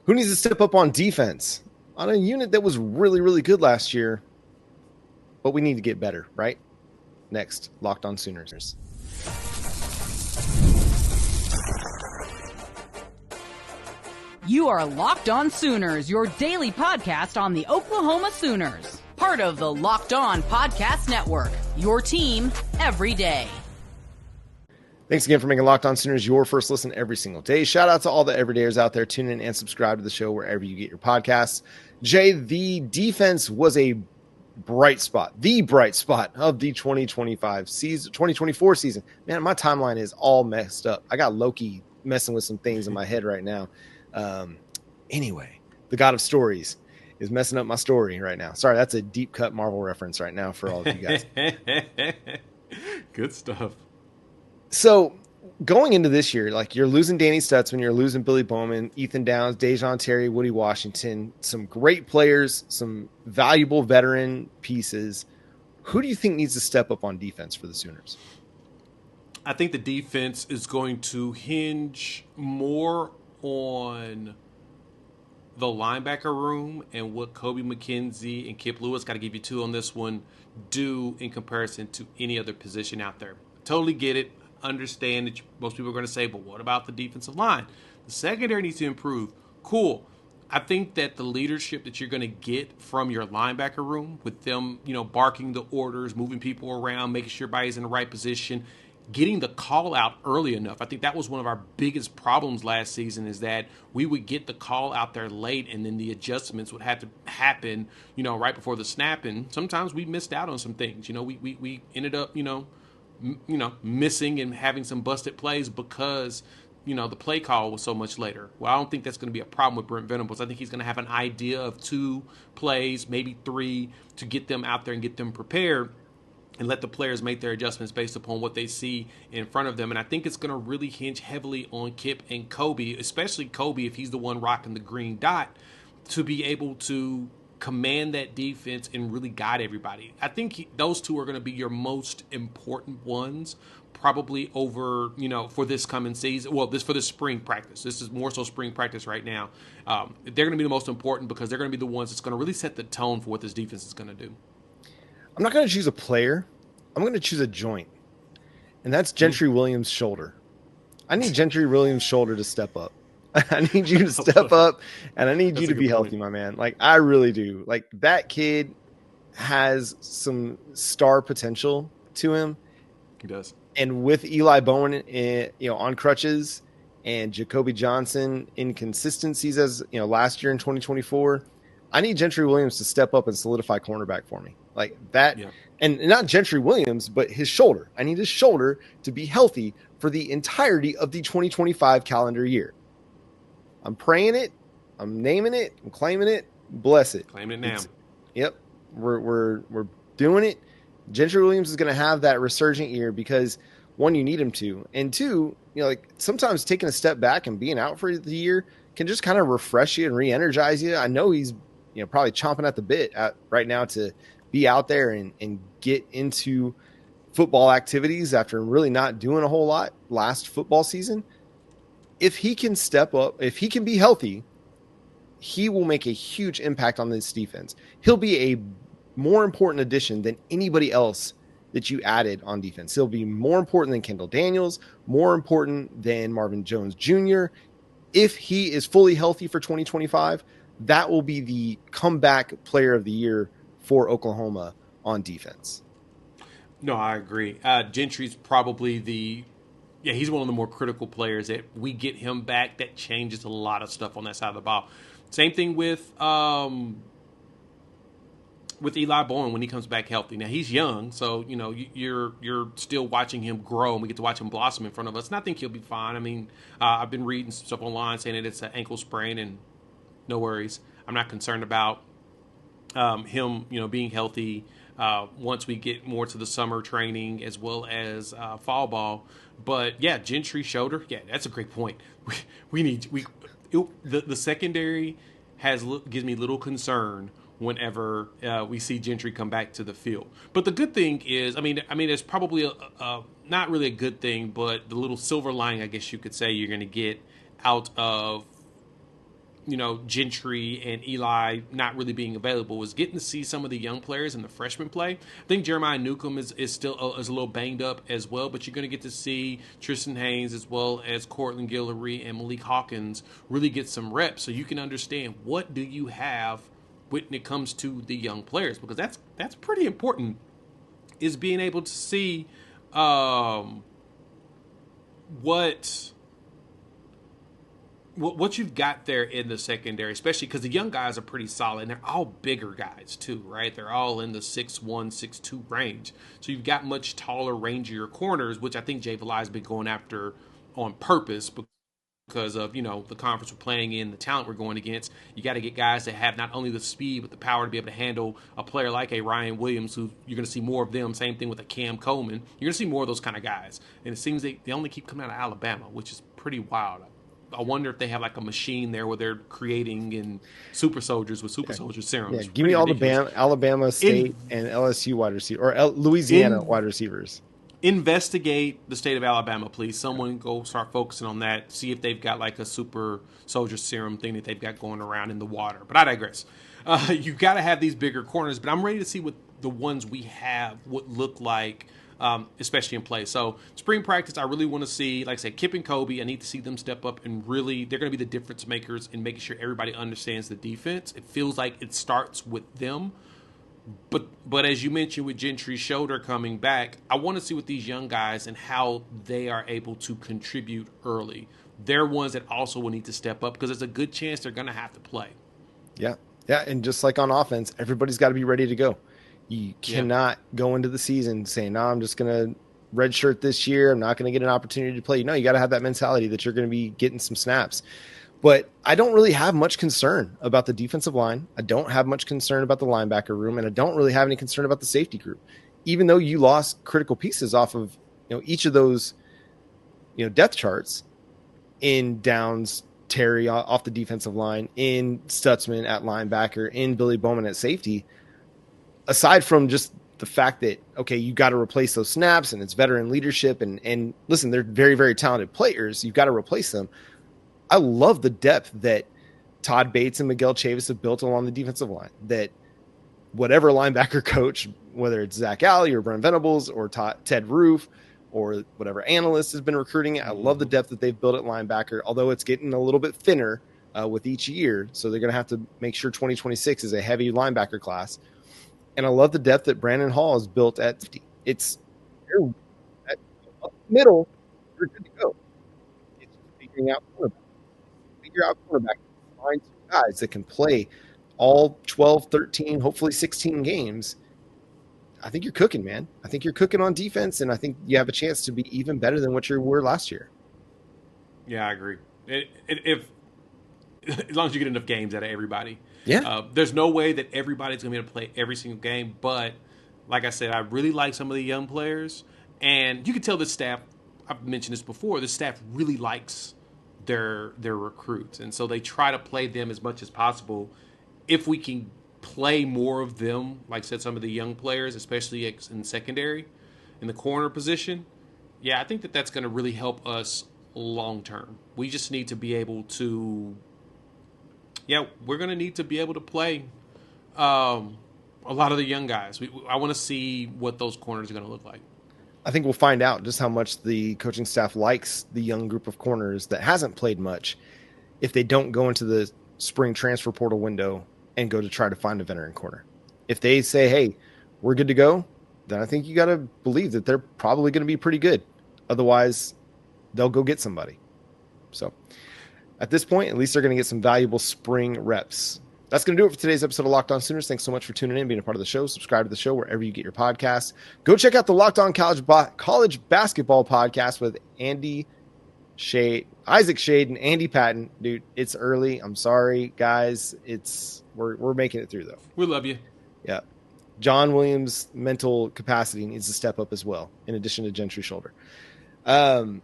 Who needs to step up on defense on a unit that was really, really good last year, but we need to get better, right? Next, Locked On Sooners. You are Locked On Sooners, your daily podcast on the Oklahoma Sooners. Part of the Locked On Podcast Network, your team every day. Thanks again for making Locked On Sooners your first listen every single day. Shout out to all the everydayers out there. Tune in and subscribe to the show wherever you get your podcasts. Jay, the defense was a bright spot, the bright spot of the 2024 season. Man, my timeline is all messed up. I got Loki messing with some things in my head right now. Anyway, the God of Stories is messing up my story right now. Sorry, that's a deep cut Marvel reference right now for all of you guys. Good stuff. So going into this year, like you're losing Danny Stutzman, you're losing Billy Bowman, Ethan Downs, Dejon Terry, Woody Washington, some great players, some valuable veteran pieces. Who do you think needs to step up on defense for the Sooners? I think the defense is going to hinge more on the linebacker room and what Kobe McKinzie and Kip Lewis, got to give you two on this one, do in comparison to any other position out there. Totally get it. Understand that most people are going to say, but what about the defensive line? The secondary needs to improve. Cool. I think that the leadership that you're going to get from your linebacker room with them, barking the orders, moving people around, making sure everybody's in the right position, getting the call out early enough. I think that was one of our biggest problems last season, is that we would get the call out there late and then the adjustments would have to happen, right before the snap. And sometimes we missed out on some things. We ended up, missing and having some busted plays because, the play call was so much later. Well, I don't think that's going to be a problem with Brent Venables. I think he's going to have an idea of 2 plays, maybe 3, to get them out there and get them prepared and let the players make their adjustments based upon what they see in front of them. And I think it's going to really hinge heavily on Kip and Kobe, especially Kobe, if he's the one rocking the green dot, to be able to command that defense and really guide everybody. I think those two are going to be your most important ones, probably over, for this coming season. Well, for this spring practice. This is more so spring practice right now. They're going to be the most important because they're going to be the ones that's going to really set the tone for what this defense is going to do. I'm not going to choose a player. I'm going to choose a joint, and that's Gentry Williams' shoulder. I need Gentry Williams' shoulder to step up. I need you to step up, and I need you to be healthy, my man. Like, I really do. Like, that kid has some star potential to him. He does. And with Eli Bowen, on crutches, and Jacoby Johnson inconsistencies as last year in 2024, I need Gentry Williams to step up and solidify cornerback for me. Like that, yeah. And not Gentry Williams, but his shoulder. I need his shoulder to be healthy for the entirety of the 2025 calendar year. I'm praying it. I'm naming it. I'm claiming it. Bless it. Claiming it now. Yep. We're doing it. Gentry Williams is going to have that resurgent year because, one, you need him to, and two, sometimes taking a step back and being out for the year can just kind of refresh you and re-energize you. I know he's probably chomping at the bit right now to be out there and get into football activities after really not doing a whole lot last football season. If he can step up, if he can be healthy, he will make a huge impact on this defense. He'll be a more important addition than anybody else that you added on defense. He'll be more important than Kendall Daniels, more important than Marvin Jones Jr. If he is fully healthy for 2025, that will be the comeback player of the year for Oklahoma on defense. No, I agree. Gentry's probably he's one of the more critical players. That we get him back, that changes a lot of stuff on that side of the ball. Same thing with Eli Bowen when he comes back healthy. Now, he's young, so you're still watching him grow, and we get to watch him blossom in front of us. And I think he'll be fine. I mean, I've been reading some stuff online saying that it's an ankle sprain, and no worries. I'm not concerned about him, being healthy once we get more to the summer training as well as fall ball. But yeah, Gentry shoulder. Yeah, that's a great point. The secondary gives me little concern whenever we see Gentry come back to the field. But the good thing is, I mean, it's probably not really a good thing, but the little silver lining, I guess you could say, you're going to get out of Gentry and Eli not really being available, was getting to see some of the young players and the freshmen play. I think Jeremiah Newcomb is still is a little banged up as well, but you're going to get to see Tristan Haynes as well as Cortland Guillory and Malik Hawkins really get some reps, so you can understand what do you have when it comes to the young players, because that's pretty important, is being able to see what you've got there in the secondary, especially because the young guys are pretty solid, and they're all bigger guys too, right? They're all in the 6'1", 6'2" range. So you've got much taller, rangier corners, which I think Jay Valai's been going after on purpose because of, the conference we're playing in, the talent we're going against. You got to get guys that have not only the speed, but the power to be able to handle a player like a Ryan Williams, who you're going to see more of them. Same thing with a Cam Coleman. You're going to see more of those kind of guys. And it seems they only keep coming out of Alabama, which is pretty wild. I wonder if they have like a machine there where they're creating in super soldiers with super soldier serums. Yeah, give me all the Alabama State and LSU wide receivers, or Louisiana wide receivers. Investigate the state of Alabama, please. Someone go start focusing on that. See if they've got like a super soldier serum thing that they've got going around in the water. But I digress. You've got to have these bigger corners, but I'm ready to see what the ones we have would look like, especially in play. So spring practice, I really want to see, like I said, Kip and Kobe. I need to see them step up and really, they're going to be the difference makers in making sure everybody understands the defense. It feels like it starts with them. But as you mentioned with Gentry's shoulder coming back, I want to see with these young guys and how they are able to contribute early. They're ones that also will need to step up because there's a good chance they're going to have to play. Yeah. Yeah. And just like on offense, everybody's got to be ready to go. You cannot go into the season saying, no, I'm just going to redshirt this year. I'm not going to get an opportunity to play. No, you got to have that mentality that you're going to be getting some snaps. But I don't really have much concern about the defensive line. I don't have much concern about the linebacker room, and I don't really have any concern about the safety group. Even though you lost critical pieces off of each of those depth charts, in Downs, Terry off the defensive line, in Stutzman at linebacker, in Billy Bowman at safety. Aside from just the fact that, okay, you got to replace those snaps and it's veteran leadership and listen, they're very, very talented players. You've got to replace them. I love the depth that Todd Bates and Miguel Chavis have built along the defensive line, that whatever linebacker coach, whether it's Zach Alley or Brent Venables or Ted Roof or whatever analyst has been recruiting it, I love the depth that they've built at linebacker, although it's getting a little bit thinner with each year. So they're going to have to make sure 2026 is a heavy linebacker class. And I love the depth that Brandon Hall has built at 50. It's at the middle, you're good to go. It's figuring out cornerback. Figure out cornerback. Find some guys that can play all 12, 13, hopefully 16 games. I think you're cooking, man. I think you're cooking on defense, and I think you have a chance to be even better than what you were last year. Yeah, I agree. If as long as you get enough games out of everybody. Yeah. There's no way that everybody's going to be able to play every single game, but like I said, I really like some of the young players, and you can tell the staff, I've mentioned this before, the staff really likes their recruits, and so they try to play them as much as possible. If we can play more of them, like I said, some of the young players, especially in secondary, in the corner position, yeah, I think that's going to really help us long term. We just need to be able to, we're going to need to be able to play a lot of the young guys. I want to see what those corners are going to look like. I think we'll find out just how much the coaching staff likes the young group of corners that hasn't played much if they don't go into the spring transfer portal window and go to try to find a veteran corner. If they say, hey, we're good to go, then I think you got to believe that they're probably going to be pretty good. Otherwise, they'll go get somebody. So at this point, at least they're going to get some valuable spring reps. That's going to do it for today's episode of Locked On Sooners. Thanks so much for tuning in, being a part of the show. Subscribe to the show wherever you get your podcasts. Go check out the Locked On College Basketball Podcast with Isaac Shade and Andy Patton. Dude, it's early. I'm sorry, guys. We're making it through, though. We love you. Yeah. John Williams' mental capacity needs to step up as well, in addition to Gentry shoulder. Go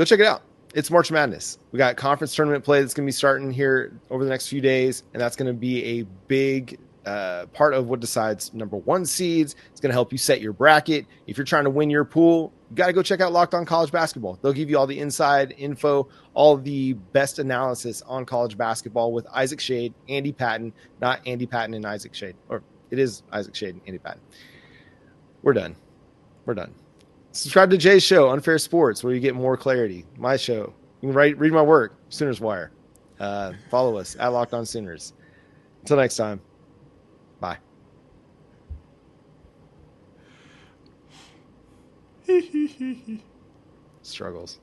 check it out. It's March Madness. We got conference tournament play that's going to be starting here over the next few days, and that's going to be a big part of what decides number one seeds. It's going to help you set your bracket. If you're trying to win your pool, you got to go check out Locked On College Basketball. They'll give you all the inside info, all the best analysis on college basketball with Isaac Shade, Andy Patton, not Andy Patton and Isaac Shade. Or it is Isaac Shade and Andy Patton. We're done. Subscribe to Jay's show, Unfair Sports, where you get more clarity. My show. You can read my work, Sooners Wire. Follow us at Locked On Sooners. Until next time, bye. Struggles.